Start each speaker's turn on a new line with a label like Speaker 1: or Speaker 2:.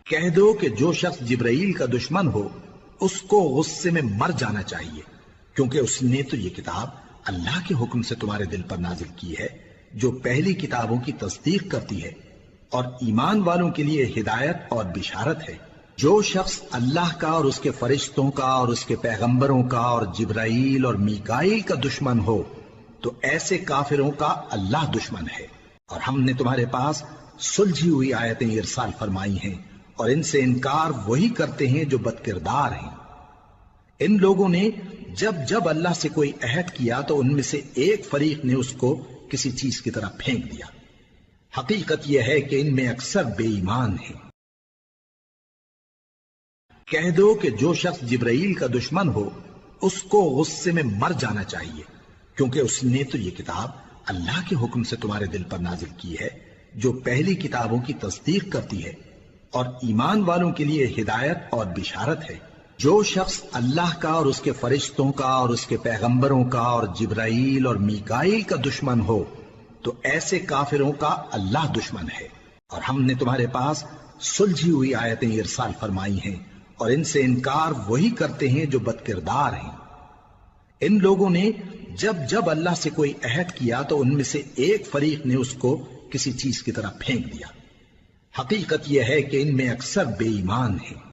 Speaker 1: کہہ دو کہ جو شخص جبرائیل کا دشمن ہو اس کو غصے میں مر جانا چاہیے، کیونکہ اس نے تو یہ کتاب اللہ کے حکم سے تمہارے دل پر نازل کی ہے جو پہلی کتابوں کی تصدیق کرتی ہے اور ایمان والوں کے لیے ہدایت اور بشارت ہے۔ جو شخص اللہ کا اور اس کے فرشتوں کا اور اس کے پیغمبروں کا اور جبرائیل اور میکائیل کا دشمن ہو تو ایسے کافروں کا اللہ دشمن ہے۔ اور ہم نے تمہارے پاس سلجھی ہوئی آیتیں ارسال فرمائی ہیں اور ان سے انکار وہی کرتے ہیں جو بد کردار ہیں۔ ان لوگوں نے جب اللہ سے کوئی عہد کیا تو ان میں سے ایک فریق نے اس کو کسی چیز کی طرح پھینک دیا۔ حقیقت یہ ہے کہ ان میں اکثر بے ایمان ہیں۔ کہہ دو کہ جو شخص جبرائیل کا دشمن ہو اس کو غصے میں مر جانا چاہیے، کیونکہ اس نے تو یہ کتاب اللہ کے حکم سے تمہارے دل پر نازل کی ہے جو پہلی کتابوں کی تصدیق کرتی ہے اور ایمان والوں کے لیے ہدایت اور بشارت ہے۔ جو شخص اللہ کا اور اس کے فرشتوں کا اور اس کے پیغمبروں کا اور جبرائیل اور میکائیل کا دشمن ہو تو ایسے کافروں کا اللہ دشمن ہے۔ اور ہم نے تمہارے پاس سلجھی ہوئی آیتیں ارسال فرمائی ہیں اور ان سے انکار وہی کرتے ہیں جو بد کردار ہیں۔ ان لوگوں نے جب اللہ سے کوئی عہد کیا تو ان میں سے ایک فریق نے اس کو کسی چیز کی طرح پھینک دیا۔ حقیقت یہ ہے کہ ان میں اکثر بے ایمان ہیں۔